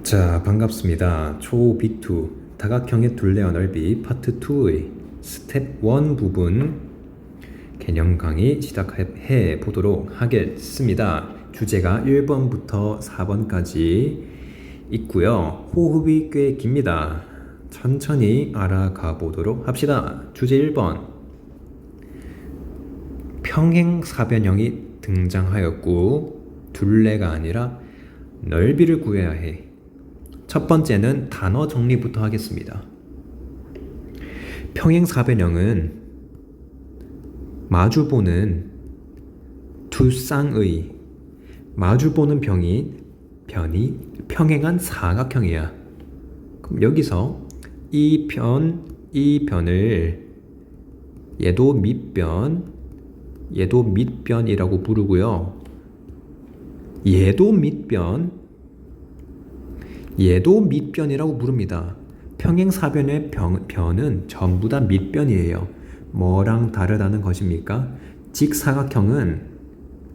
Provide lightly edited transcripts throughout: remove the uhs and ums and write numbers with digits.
자, 반갑습니다. 초빅2 다각형의 둘레와 넓이 파트 2의 스텝 1 부분 개념 강의 시작해 보도록 하겠습니다. 주제가 1번부터 4번까지 있고요. 호흡이 꽤 깁니다. 천천히 알아가 보도록 합시다. 주제 1번. 평행사변형이 등장하였고 둘레가 아니라 넓이를 구해야 해. 첫 번째는 단어 정리부터 하겠습니다. 평행사변형은 마주보는 두 쌍의 마주보는 변이 평행한 사각형이야. 그럼 여기서 이 변을 얘도 밑변이라고 부르고요. 얘도 밑변이라고 부릅니다. 평행사변의 변은 전부 다 밑변이에요. 뭐랑 다르다는 것입니까? 직사각형은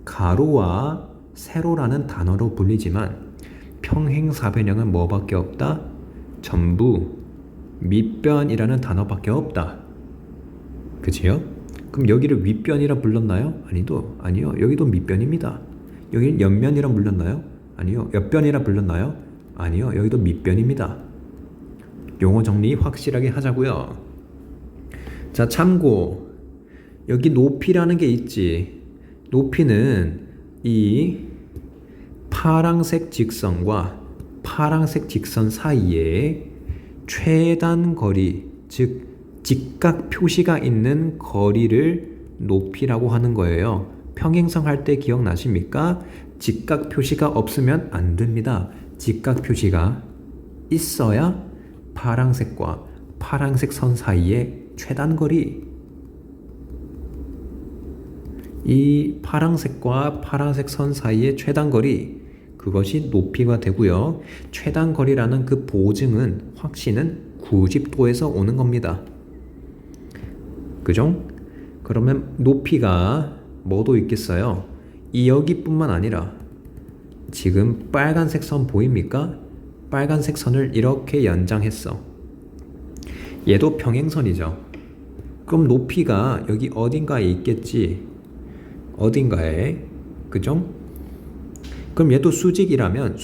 가로와 세로라는 단어로 불리지만 평행사변형은 뭐밖에 없다? 전부 밑변이라는 단어밖에 없다. 그치요? 그럼 여기를 윗변이라 불렀나요? 아니요. 여기도 밑변입니다. 여기는 옆면이라 불렀나요? 아니요. 옆변이라 불렀나요? 아니요. 여기도 밑변입니다. 용어 정리 확실하게 하자고요. 자, 참고 여기 높이라는 게 있지. 높이는 이 파란색 직선과 파란색 직선 사이에 최단 거리, 즉 직각 표시가 있는 거리를 높이라고 하는 거예요. 평행선 할 때 기억나십니까? 직각 표시가 없으면 안 됩니다. 직각 표시가 있어야 파란색과 파란색 선 사이의 최단 거리, 이 파란색과 파란색 선 사이의 최단 거리, 그것이 높이가 되고요. 최단 거리라는 그 보증은, 확신은 90도에서 오는 겁니다. 그죠? 그러면 높이가 뭐도 있겠어요? 이 여기뿐만 아니라 지금 빨간색 선 보입니까? 빨간색 선을 이렇게 연장했어. 얘도 평행선이죠. 그럼 높이가 여기 어딘가에 있겠지. 어딘가에. 그죠? 그럼 얘도 수직이라면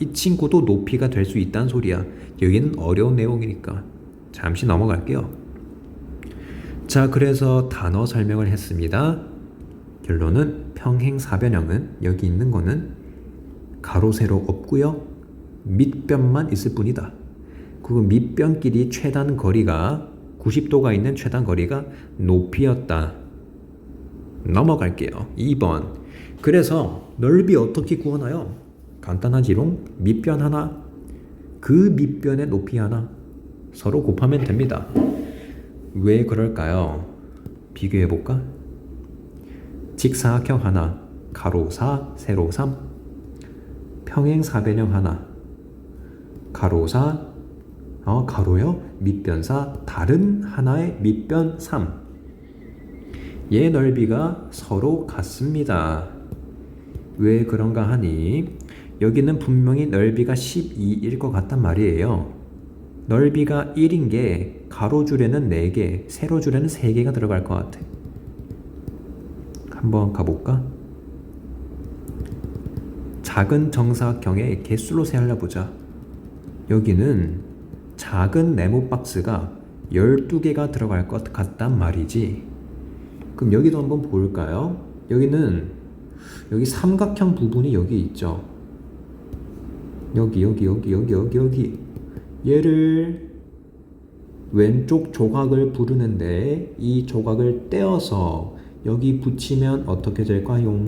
이 친구도 높이가 될 수 있다는 소리야. 여기는 어려운 내용이니까 잠시 넘어갈게요. 자, 그래서 단어 설명을 했습니다. 결론은 평행사변형은 여기 있는 거는 가로 세로 없고요. 밑변만 있을 뿐이다. 그 밑변끼리 최단 거리가 90도가 있는 최단 거리가 높이였다. 넘어갈게요. 2번. 그래서 넓이 어떻게 구하나요? 간단하지롱. 밑변 하나, 그 밑변의 높이 하나 서로 곱하면 됩니다. 왜 그럴까요? 비교해볼까? 직사각형 하나, 가로 4, 세로 3. 평행사변형 하나, 가로 4, 가로요? 밑변 4, 다른 하나의 밑변 3. 얘 넓이가 서로 같습니다. 왜 그런가 하니 여기는 분명히 넓이가 12일 것 같단 말이에요. 넓이가 1인 게 가로줄에는 4개, 세로줄에는 3개가 들어갈 것 같아. 한번 가볼까? 작은 정사각형의 개수로 세알려보자. 여기는 작은 네모 박스가 12개가 들어갈 것 같단 말이지. 그럼 여기도 한번 볼까요? 여기 삼각형 부분이 여기 있죠. 여기. 얘를 왼쪽 조각을 부르는데 이 조각을 떼어서 여기 붙이면 어떻게 될까요?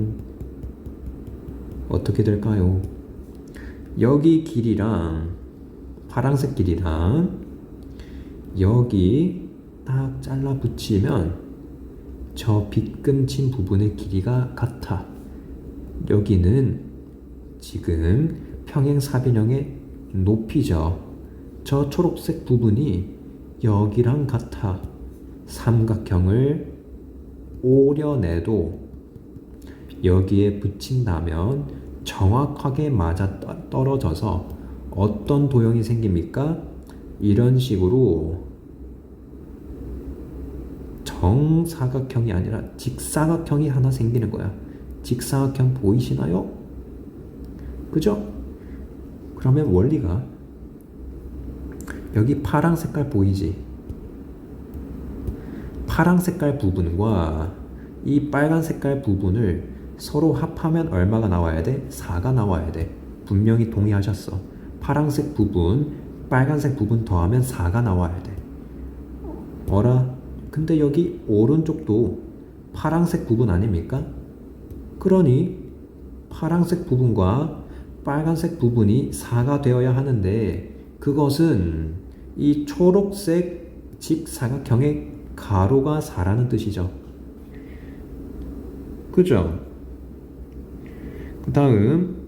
여기 길이랑 파란색 길이랑 여기 딱 잘라 붙이면 저 빗금친 부분의 길이가 같아. 여기는 지금 평행사변형의 높이죠. 저 초록색 부분이 여기랑 같아. 삼각형을 오려내도 여기에 붙인다면 정확하게 맞아 떨어져서 어떤 도형이 생깁니까? 이런 식으로 정사각형이 아니라 직사각형이 하나 생기는 거야. 직사각형 보이시나요? 그죠? 그러면 원리가 여기 파란 색깔 보이지? 파란 색깔 부분과 이 빨간 색깔 부분을 서로 합하면 얼마가 나와야 돼? 4가 나와야 돼. 분명히 동의하셨어. 파란색 부분, 빨간색 부분 더하면 4가 나와야 돼. 어라? 근데 여기 오른쪽도 파란색 부분 아닙니까? 그러니 파란색 부분과 빨간색 부분이 4가 되어야 하는데 그것은 이 초록색 직사각형의 가로가 4라는 뜻이죠. 그죠? 그 다음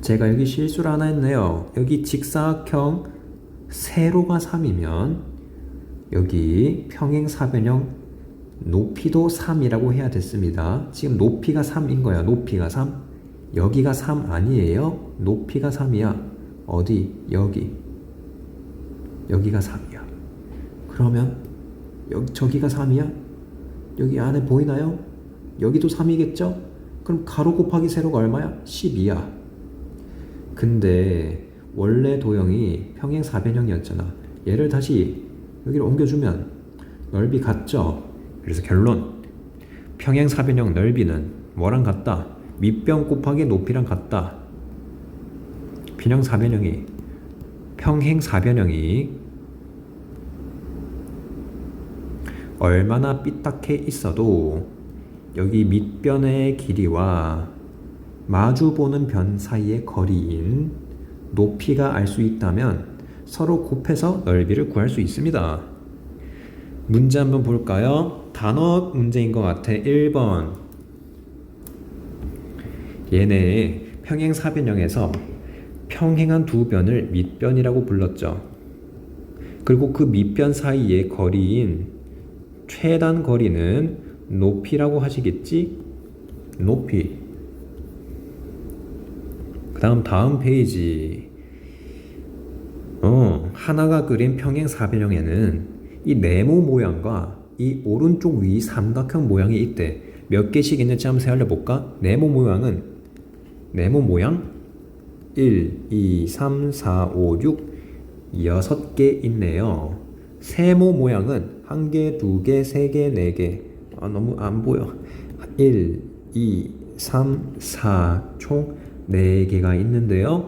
제가 여기 실수를 하나 했네요. 여기 직사각형 세로가 3이면 여기 평행사변형 높이도 3이라고 해야 됐습니다. 지금 높이가 3인 거야. 높이가 3. 여기가 3 아니에요? 높이가 3이야. 어디? 여기. 여기가 3이야. 그러면 저기가 3이야? 여기 안에 보이나요? 여기도 3이겠죠? 그럼 가로 곱하기 세로가 얼마야? 12야. 근데 원래 도형이 평행사변형이었잖아. 얘를 다시 여기로 옮겨주면 넓이 같죠? 그래서 결론, 평행사변형 넓이는 뭐랑 같다? 밑변 곱하기 높이랑 같다. 평행사변형이 얼마나 삐딱해 있어도 여기 밑변의 길이와 마주보는 변 사이의 거리인 높이가 알 수 있다면 서로 곱해서 넓이를 구할 수 있습니다. 문제 한번 볼까요? 단어 문제인 것 같아. 1번. 얘네 평행사변형에서 평행한 두 변을 밑변이라고 불렀죠. 그리고 그 밑변 사이의 거리인 최단 거리는 높이라고 하시겠지? 높이. 그 다음 페이지. 하나가 그린 평행사변형에는 이 네모 모양과 이 오른쪽 위 삼각형 모양이 있대. 몇 개씩 있는지 한번 세알려볼까? 네모 모양 1, 2, 3, 4, 5, 6 6개 있네요. 세모 모양은 1개, 2개, 3개, 4개. 너무 안 보여. 1, 2, 3, 4 총 4개가 있는데요.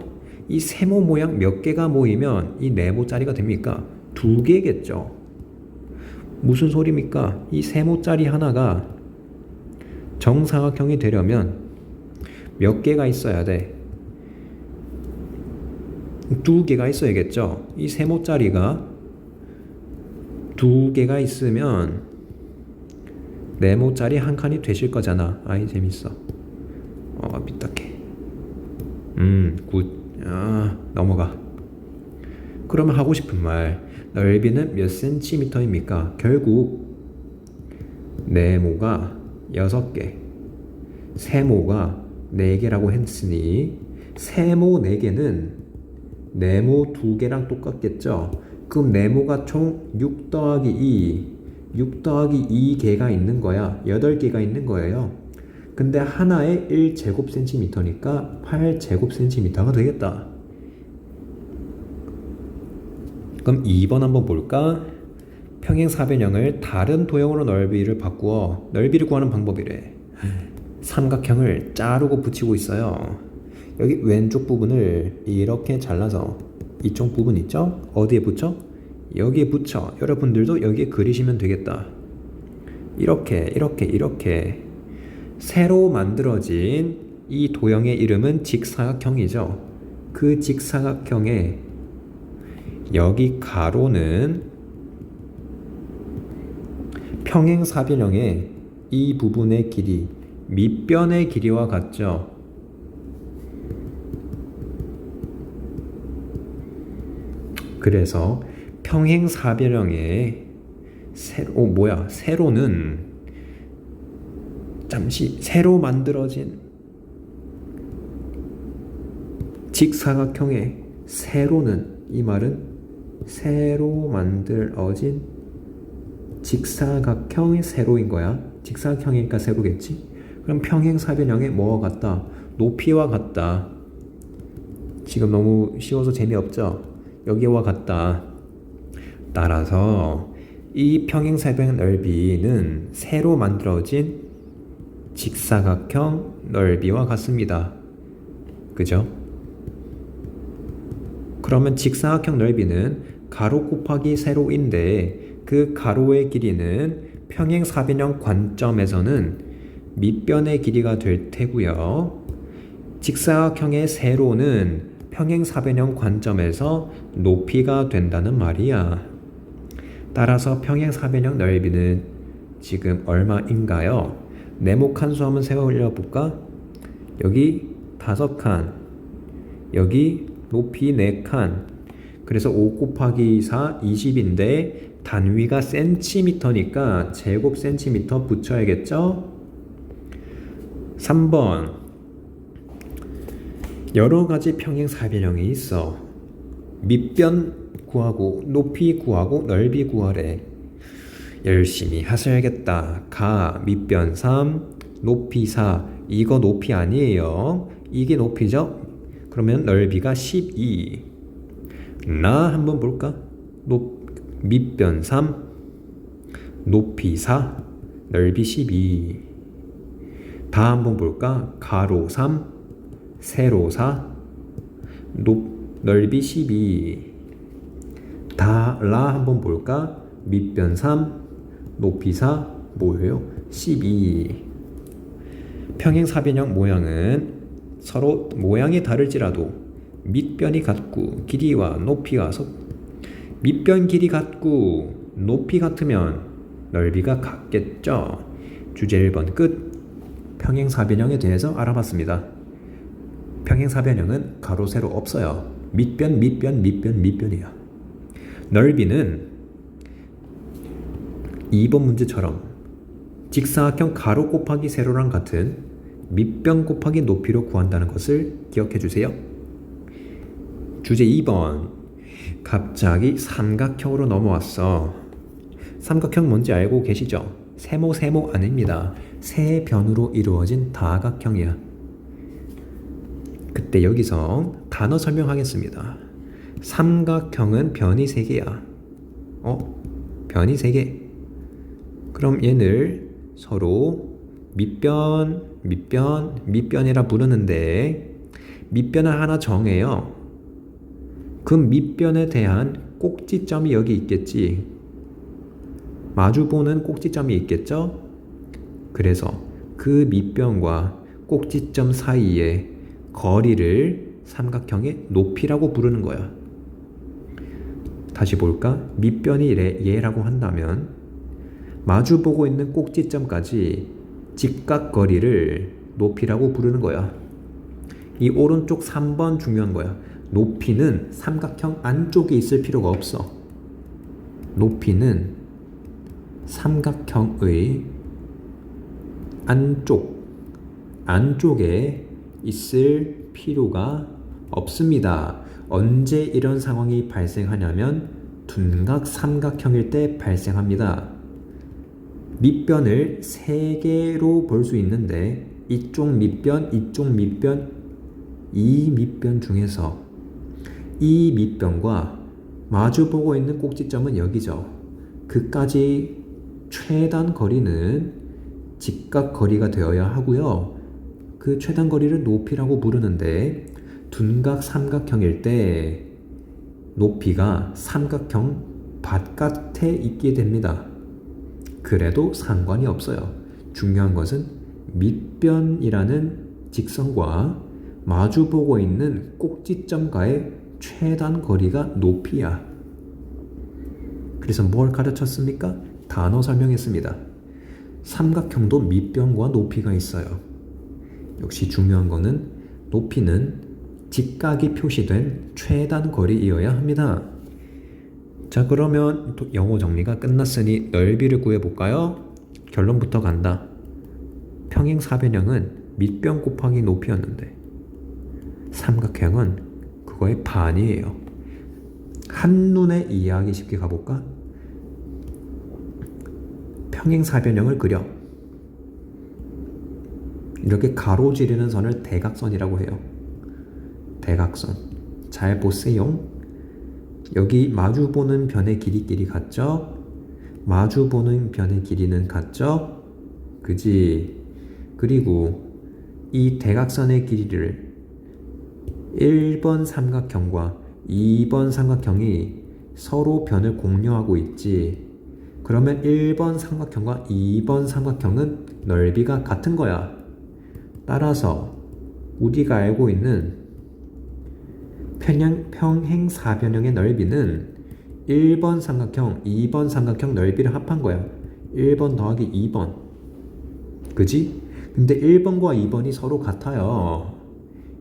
이 세모 모양 몇 개가 모이면 이 네모짜리가 됩니까? 2개겠죠. 무슨 소리입니까? 이 세모짜리 하나가 정사각형이 되려면 몇 개가 있어야 돼? 2개가 있어야겠죠. 이 세모짜리가 2개가 있으면 네모짜리 한 칸이 되실 거잖아. 아이 재밌어. 삐딱해. 굿. 넘어가. 그러면 하고 싶은 말, 넓이는 몇 센티미터입니까? 결국 네모가 6개, 세모가 4개라고 했으니 세모 4개는 네모 2개랑 똑같겠죠? 그럼 네모가 총 6 더하기 6 더하기 2개가 있는 거야. 8개가 있는 거예요. 근데 하나에 1제곱센티미터니까 8제곱센티미터가 되겠다. 그럼 2번 한번 볼까? 평행사변형을 다른 도형으로 넓이를 바꾸어 넓이를 구하는 방법이래. 삼각형을 자르고 붙이고 있어요. 여기 왼쪽 부분을 이렇게 잘라서 이쪽 부분 있죠? 어디에 붙여? 여기에 붙여. 여러분들도 여기에 그리시면 되겠다. 이렇게 새로 만들어진 이 도형의 이름은 직사각형이죠. 그 직사각형의 여기 가로는 평행사변형의 이 부분의 길이 밑변의 길이와 같죠. 그래서 평행사변형의 세로는 새로 만들어진 직사각형의 세로는, 이 말은 세로 만들어진 직사각형의 세로인 거야. 직사각형이니까 세로겠지. 그럼 평행사변형의 뭐와 같다? 높이와 같다. 지금 너무 쉬워서 재미없죠? 여기와 같다. 따라서 이 평행사변 넓이는 세로 만들어진 직사각형 넓이와 같습니다. 그죠? 그러면 직사각형 넓이는 가로 곱하기 세로인데 그 가로의 길이는 평행사변형 관점에서는 밑변의 길이가 될 테고요. 직사각형의 세로는 평행사변형 관점에서 높이가 된다는 말이야. 따라서 평행사변형 넓이는 지금 얼마인가요? 네모칸 수 한번 세워 올려볼까? 여기 5칸, 여기 높이 4칸, 그래서 5 곱하기 4, 20인데 단위가 센티미터니까 제곱 센티미터 붙여야겠죠? 3번, 여러가지 평행사변형이 있어. 밑변 구하고 높이 구하고 넓이 구하래. 열심히 하셔야겠다. 가 밑변 3, 높이 4. 이거 높이 아니에요. 이게 높이죠? 그러면 넓이가 12. 나 한번 볼까? 밑변 3, 높이 4, 넓이 12. 다 한번 볼까? 가로 3, 세로 4, 넓이 12. 라 한번 볼까? 밑변 3, 높이 4, 뭐예요? 12. 평행사변형 모양은 서로 모양이 다를지라도 밑변이 같고 길이와 높이가 밑변 길이 같고 높이 같으면 넓이가 같겠죠. 주제 1번 끝. 평행사변형에 대해서 알아봤습니다. 평행사변형은 가로 세로 없어요. 밑변이야. 넓이는 2번 문제처럼 직사각형 가로 곱하기 세로랑 같은 밑변 곱하기 높이로 구한다는 것을 기억해 주세요. 주제 2번. 갑자기 삼각형으로 넘어왔어. 삼각형 뭔지 알고 계시죠? 세모 아닙니다. 세 변으로 이루어진 다각형이야. 그때 여기서 단어 설명하겠습니다. 삼각형은 변이 3개야. 변이 3개. 그럼 얘를 서로 밑변이라 부르는데 밑변을 하나 정해요. 그 밑변에 대한 꼭지점이 여기 있겠지. 마주보는 꼭지점이 있겠죠? 그래서 그 밑변과 꼭지점 사이의 거리를 삼각형의 높이라고 부르는 거야. 다시 볼까? 밑변이 얘라고 한다면 마주보고 있는 꼭지점까지 직각거리를 높이라고 부르는 거야. 이 오른쪽 3번 중요한 거야. 높이는 삼각형 안쪽에 있을 필요가 없어. 높이는 삼각형의 안쪽에 있을 필요가 없습니다. 언제 이런 상황이 발생하냐면 둔각 삼각형일 때 발생합니다. 밑변을 3개로 볼 수 있는데 이쪽 밑변, 이 밑변 중에서 이 밑변과 마주보고 있는 꼭지점은 여기죠. 그까지 최단 거리는 직각 거리가 되어야 하고요. 그 최단 거리를 높이라고 부르는데 둔각 삼각형일 때 높이가 삼각형 바깥에 있게 됩니다. 그래도 상관이 없어요. 중요한 것은 밑변이라는 직선과 마주보고 있는 꼭지점과의 최단 거리가 높이야. 그래서 뭘 가르쳤습니까? 단어 설명했습니다. 삼각형도 밑변과 높이가 있어요. 역시 중요한 거는 높이는 직각이 표시된 최단 거리이어야 합니다. 자, 그러면 또 영어 정리가 끝났으니 넓이를 구해볼까요? 결론부터 간다. 평행사변형은 밑변 곱하기 높이였는데 삼각형은 그거의 반이에요. 한눈에 이해하기 쉽게 가볼까? 평행사변형을 그려. 이렇게 가로지르는 선을 대각선이라고 해요. 대각선. 잘 보세요. 여기 마주보는 변의 길이끼리 같죠? 마주보는 변의 길이는 같죠? 그지? 그리고 이 대각선의 길이를 1번 삼각형과 2번 삼각형이 서로 변을 공유하고 있지. 그러면 1번 삼각형과 2번 삼각형은 넓이가 같은 거야. 따라서 우리가 알고 있는 평행사변형의 넓이는 1번 삼각형, 2번 삼각형 넓이를 합한 거야. 1번 더하기 2번. 그지? 근데 1번과 2번이 서로 같아요.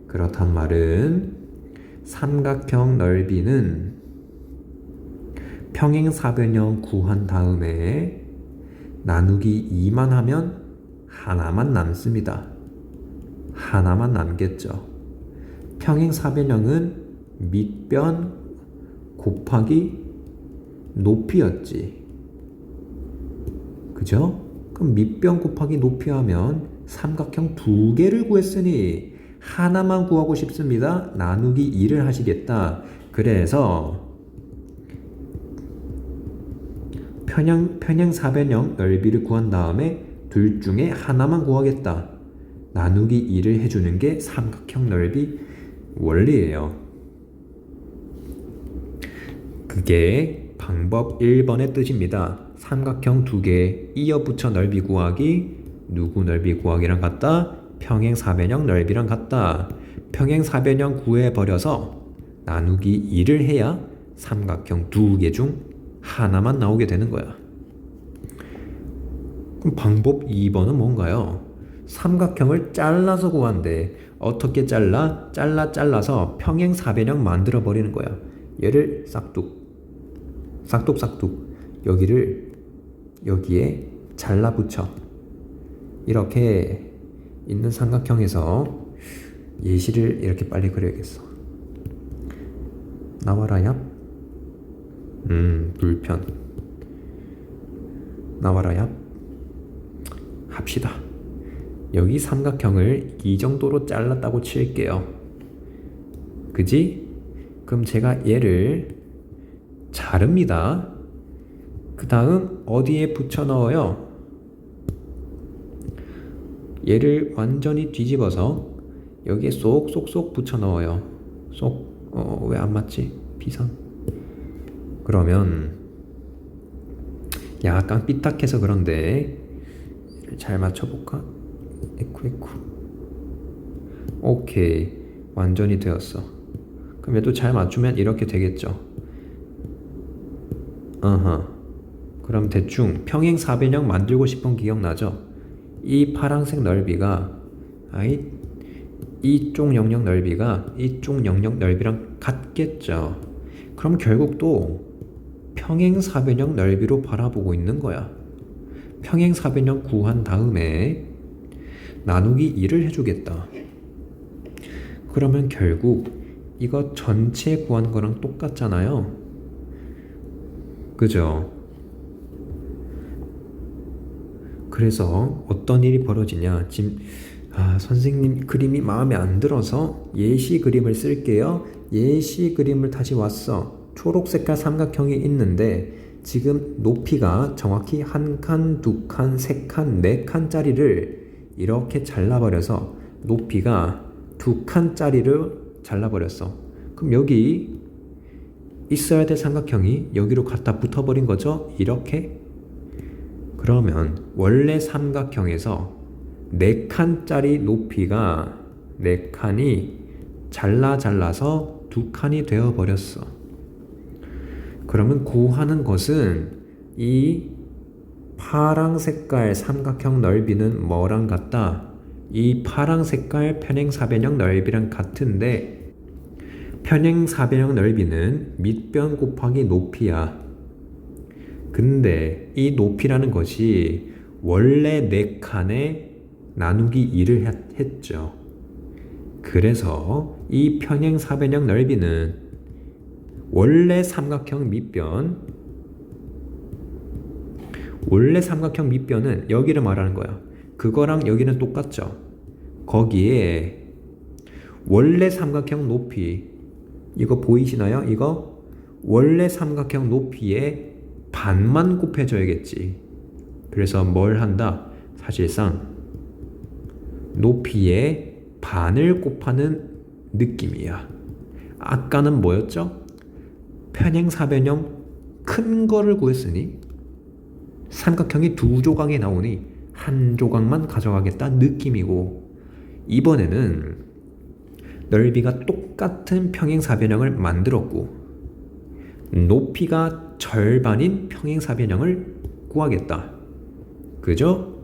그렇단 말은 삼각형 넓이는 평행사변형 구한 다음에 나누기 2만 하면 하나만 남습니다. 하나만 남겠죠. 평행사변형은 밑변 곱하기 높이였지. 그죠? 그럼 밑변 곱하기 높이 하면 삼각형 두 개를 구했으니 하나만 구하고 싶습니다. 나누기 2를 하시겠다. 그래서 평행사변형 넓이를 구한 다음에 둘 중에 하나만 구하겠다. 나누기 2를 해주는 게 삼각형 넓이 원리예요. 그게 방법 1번의 뜻입니다. 삼각형 두 개 이어붙여 넓이 구하기, 누구 넓이 구하기랑 같다? 평행사변형 넓이랑 같다. 평행사변형 구해버려서 나누기 2를 해야 삼각형 두 개 중 하나만 나오게 되는 거야. 그럼 방법 2번은 뭔가요? 삼각형을 잘라서 구한대. 어떻게 잘라? 잘라서 평행사변형 만들어 버리는 거야. 얘를 싹둑 여기를 여기에 잘라 붙여. 이렇게 있는 삼각형에서 예시를 이렇게 빨리 그려야겠어. 나와라야. 불편. 나와라야. 합시다. 여기 삼각형을 이 정도로 잘랐다고 칠게요. 그지? 그럼 제가 얘를 자릅니다. 그 다음 어디에 붙여 넣어요? 얘를 완전히 뒤집어서 여기에 쏙쏙쏙 붙여 넣어요. 왜 안 맞지? 비상. 그러면 약간 삐딱해서 그런데 잘 맞춰볼까? 에쿠. 오케이. 완전히 되었어. 그럼 얘도 잘 맞추면 이렇게 되겠죠. 그럼 대충 평행사변형 만들고 싶은 기억나죠? 이 파란색 넓이가 이쪽 영역 넓이가 이쪽 영역 넓이랑 같겠죠. 그럼 결국 또 평행사변형 넓이로 바라보고 있는 거야. 평행사변형 구한 다음에 나누기 2를 해주겠다. 그러면 결국 이거 전체 구한 거랑 똑같잖아요. 그죠? 그래서 어떤 일이 벌어지냐. 지금 선생님 그림이 마음에 안 들어서 예시 그림을 쓸게요. 예시 그림을 다시 왔어. 초록 색깔 삼각형이 있는데 지금 높이가 정확히 한 칸, 두 칸, 세 칸, 네 칸짜리를 이렇게 잘라버려서 높이가 두 칸짜리를 잘라버렸어. 그럼 여기 있어야 될 삼각형이 여기로 갖다 붙어버린 거죠? 이렇게. 그러면 원래 삼각형에서 4칸짜리 높이가 4칸이 잘라서 2칸이 되어버렸어. 그러면 구하는 것은 이 파랑 색깔 삼각형 넓이는 뭐랑 같다? 이 파랑 색깔 평행사변형 넓이랑 같은데 평행사변형 넓이는 밑변 곱하기 높이야. 근데 이 높이라는 것이 원래 4칸에 나누기 2를 했죠. 그래서 이 평행사변형 넓이는 원래 삼각형 밑변은 여기를 말하는 거야. 그거랑 여기는 똑같죠. 거기에 원래 삼각형 높이, 이거 보이시나요? 이거 원래 삼각형 높이의 반만 곱해줘야겠지. 그래서 뭘 한다? 사실상 높이의 반을 곱하는 느낌이야. 아까는 뭐였죠? 평행사변형 큰 거를 구했으니 삼각형이 두 조각이 나오니 한 조각만 가져가겠다 느낌이고, 이번에는 넓이가 똑같은 평행사변형을 만들었고 높이가 절반인 평행사변형을 구하겠다. 그죠?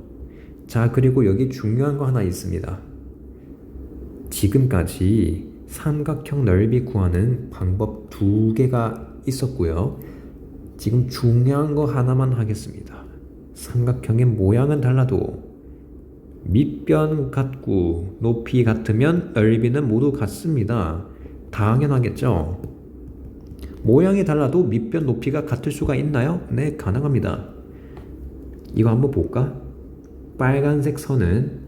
자, 그리고 여기 중요한 거 하나 있습니다. 지금까지 삼각형 넓이 구하는 방법 두 개가 있었고요. 지금 중요한 거 하나만 하겠습니다. 삼각형의 모양은 달라도 밑변 같고 높이 같으면 넓이는 모두 같습니다. 당연하겠죠? 모양이 달라도 밑변 높이가 같을 수가 있나요? 네, 가능합니다. 이거 한번 볼까? 빨간색 선은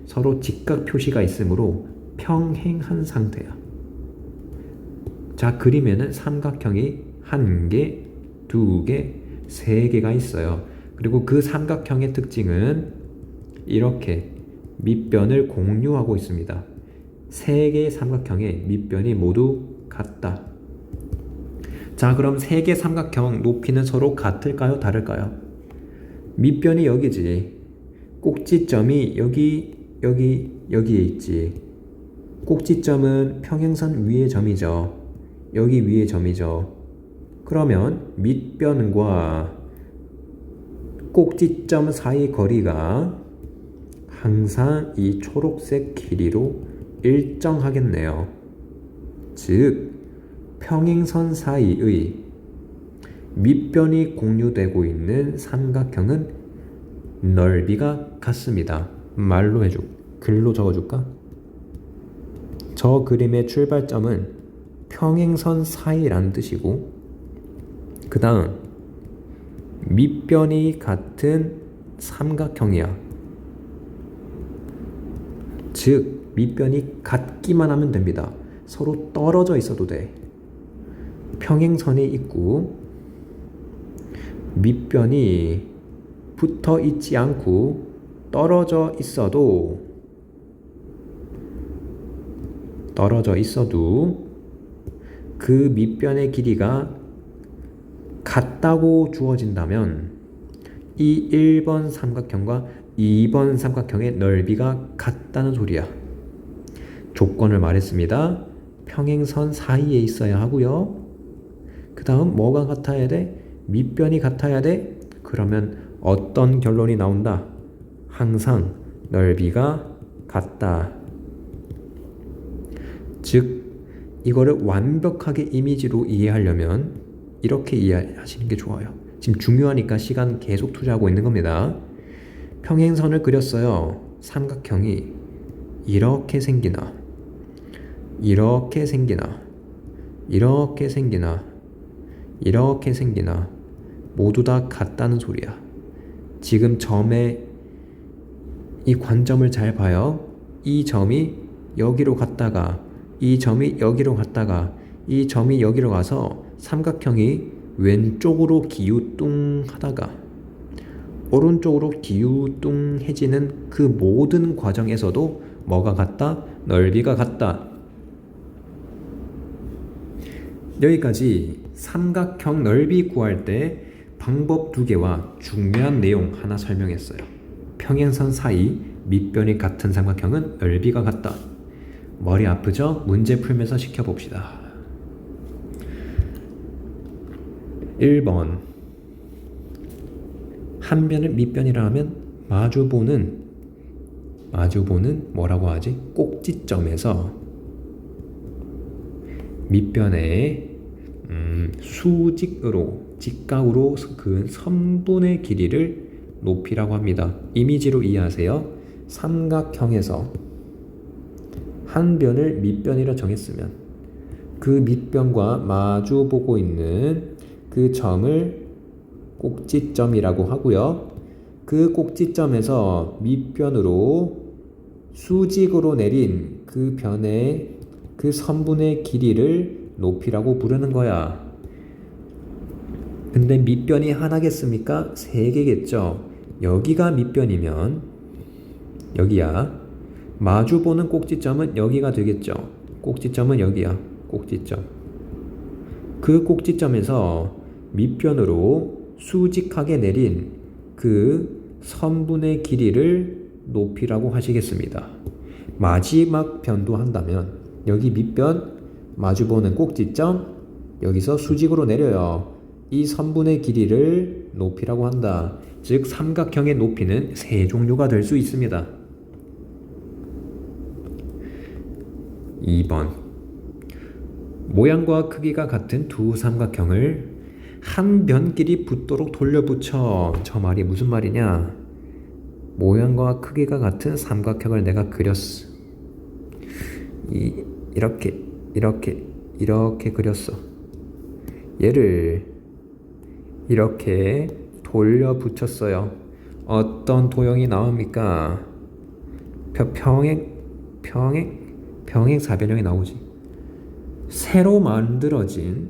서로 직각 표시가 있으므로 평행한 상태야. 자, 그림에는 삼각형이 1개, 2개, 3개가 있어요. 그리고 그 삼각형의 특징은 이렇게 밑변을 공유하고 있습니다. 3개의 삼각형의 밑변이 모두 같다. 자, 그럼 3개 삼각형 높이는 서로 같을까요? 다를까요? 밑변이 여기지. 꼭지점이 여기에 있지. 꼭지점은 평행선 위의 점이죠. 여기 위의 점이죠. 그러면 밑변과 꼭지점 사이 거리가 항상 이 초록색 길이로 일정하겠네요. 즉, 평행선 사이의 밑변이 공유되고 있는 삼각형은 넓이가 같습니다. 글로 적어줄까? 저 그림의 출발점은 평행선 사이라는 뜻이고, 그 다음 밑변이 같은 삼각형이야. 즉, 밑변이 같기만 하면 됩니다. 서로 떨어져 있어도 돼. 평행선이 있고 밑변이 붙어 있지 않고 떨어져 있어도 그 밑변의 길이가 같다고 주어진다면 이 1번 삼각형과 2번 삼각형의 넓이가 같다는 소리야. 조건을 말했습니다. 평행선 사이에 있어야 하고요. 그 다음 뭐가 같아야 돼? 밑변이 같아야 돼? 그러면 어떤 결론이 나온다? 항상 넓이가 같다. 즉, 이거를 완벽하게 이미지로 이해하려면 이렇게 이해하시는 게 좋아요. 지금 중요하니까 시간 계속 투자하고 있는 겁니다. 평행선을 그렸어요. 삼각형이 이렇게 생기나 이렇게 생기나 이렇게 생기나 이렇게 생기나 모두 다 같다는 소리야. 지금 점의 이 관점을 잘 봐요. 이 점이 여기로 갔다가 이 점이 여기로 갔다가 이 점이 여기로 가서 삼각형이 왼쪽으로 기우뚱하다가 오른쪽으로 기우뚱해지는 그 모든 과정에서도 뭐가 같다? 넓이가 같다. 여기까지 삼각형 넓이 구할 때 방법 2개와 중요한 내용 하나 설명했어요. 평행선 사이 밑변이 같은 삼각형은 넓이가 같다. 머리 아프죠? 문제 풀면서 시켜봅시다. 1번, 한 변을 밑변이라 하면 마주보는 뭐라고 하지? 꼭지점에서 밑변에 직각으로 그은 선분의 길이를 높이라고 합니다. 이미지로 이해하세요. 삼각형에서 한 변을 밑변이라 정했으면 그 밑변과 마주 보고 있는 그 점을 꼭지점이라고 하고요. 그 꼭지점에서 밑변으로 수직으로 내린 그 변의 그 선분의 길이를 높이라고 부르는 거야. 근데 밑변이 하나겠습니까? 세 개겠죠. 여기가 밑변이면 여기야. 마주 보는 꼭지점은 여기가 되겠죠. 꼭지점은 여기야. 꼭지점. 그 꼭지점에서 밑변으로 수직하게 내린 그 선분의 길이를 높이라고 하시겠습니다. 마지막 변도 한다면 여기 밑변 마주보는 꼭지점 여기서 수직으로 내려요. 이 선분의 길이를 높이라고 한다. 즉 삼각형의 높이는 세 종류가 될 수 있습니다. 2번 모양과 크기가 같은 두 삼각형을 한 변끼리 붙도록 돌려붙여. 저 말이 무슨 말이냐? 모양과 크기가 같은 삼각형을 내가 그렸어. 이렇게 그렸어. 얘를 이렇게 돌려 붙였어요. 어떤 도형이 나옵니까? 평행사변형이 나오지. 새로 만들어진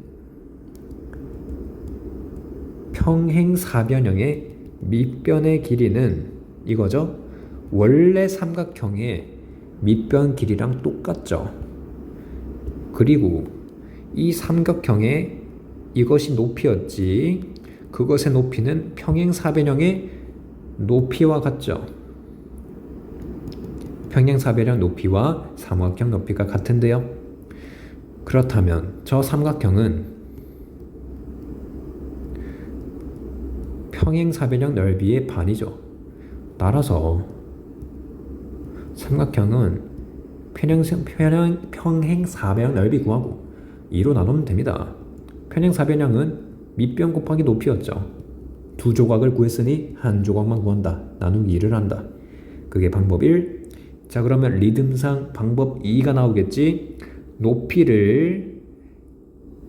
평행사변형의 밑변의 길이는 이거죠. 원래 삼각형의 밑변 길이랑 똑같죠. 그리고 이 삼각형의 이것이 높이였지. 그것의 높이는 평행사변형의 높이와 같죠. 평행사변형 높이와 삼각형 높이가 같은데요. 그렇다면 저 삼각형은 평행사변형 넓이의 반이죠. 따라서 삼각형은 평행사변형 넓이 구하고 2로 나누면 됩니다. 평행사변형은 밑변 곱하기 높이였죠. 두 조각을 구했으니 한 조각만 구한다. 나누기 2를 한다. 그게 방법 1. 자, 그러면 리듬상 방법 2가 나오겠지. 높이를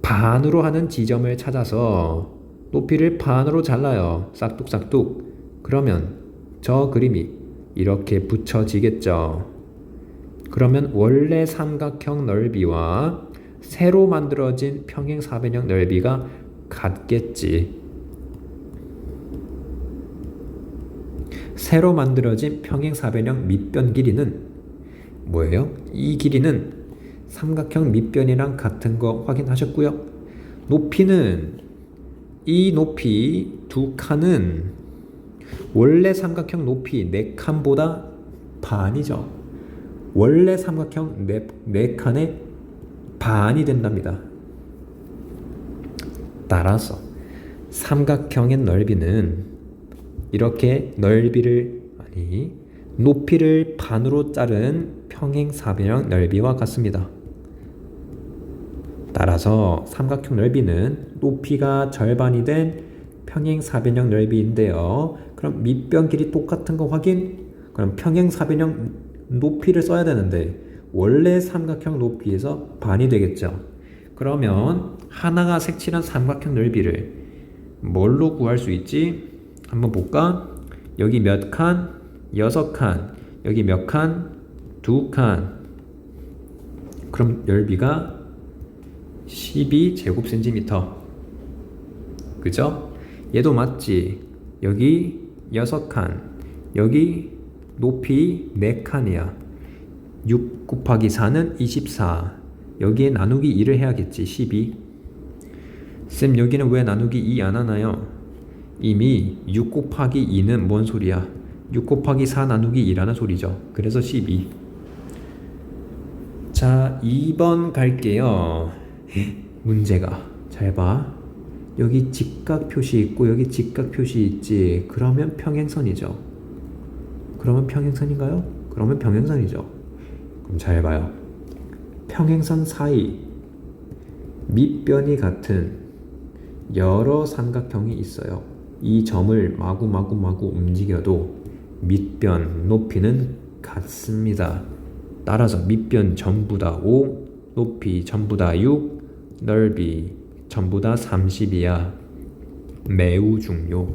반으로 하는 지점을 찾아서 높이를 반으로 잘라요. 싹둑싹둑. 그러면 저 그림이 이렇게 붙여지겠죠. 그러면 원래 삼각형 넓이와 새로 만들어진 평행사변형 넓이가 같겠지. 새로 만들어진 평행사변형 밑변 길이는 뭐예요? 이 길이는 삼각형 밑변이랑 같은 거 확인하셨고요. 높이는 이 높이 두 칸은 원래 삼각형 높이 4칸보다 반이죠. 원래 삼각형 4칸의 반이 된답니다. 따라서 삼각형의 넓이는 이렇게 높이를 반으로 자른 평행사변형 넓이와 같습니다. 따라서 삼각형 넓이는 높이가 절반이 된 평행사변형 넓이인데요. 그럼 밑변 길이 똑같은 거 확인? 그럼 평행사변형 높이를 써야 되는데 원래 삼각형 높이에서 반이 되겠죠. 그러면 하나가 색칠한 삼각형 넓이를 뭘로 구할 수 있지? 한번 볼까? 여기 몇 칸? 6칸. 여기 몇 칸? 2칸. 그럼 넓이가 12제곱센티미터. 그죠? 얘도 맞지? 여기 6칸. 여기 높이 4칸이야. 6 곱하기 4는 24. 여기에 나누기 2를 해야겠지. 12. 쌤, 여기는 왜 나누기 2 안 하나요? 이미 6 곱하기 2는 뭔 소리야? 6 곱하기 4 나누기 2라는 소리죠. 그래서 12. 자, 2번 갈게요. 문제가 잘 봐. 여기 직각 표시 있고 여기 직각 표시 있지. 그러면 평행선이죠. 그러면 평행선인가요? 그러면 평행선이죠. 그럼 잘 봐요. 평행선 사이 밑변이 같은 여러 삼각형이 있어요. 이 점을 마구 움직여도 밑변 높이는 같습니다. 따라서 밑변 전부 다 5, 높이 전부 다 6, 넓이 전부 다 30이야. 매우 중요.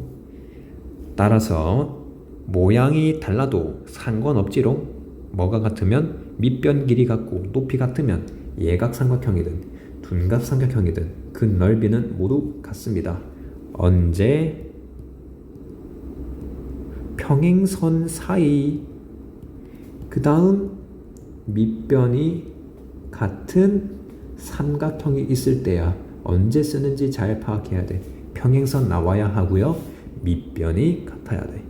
따라서 모양이 달라도 상관없지롱. 뭐가 같으면 밑변 길이 같고 높이 같으면 예각삼각형이든 둔갑삼각형이든 그 넓이는 모두 같습니다. 언제? 평행선 사이 그 다음 밑변이 같은 삼각형이 있을 때야. 언제 쓰는지 잘 파악해야 돼. 평행선 나와야 하고요. 밑변이 같아야 돼.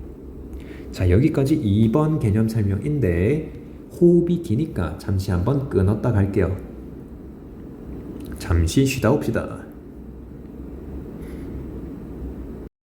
자, 여기까지 2번 개념 설명인데 호흡이 기니까 잠시 한번 끊었다 갈게요. 잠시 쉬다 옵시다.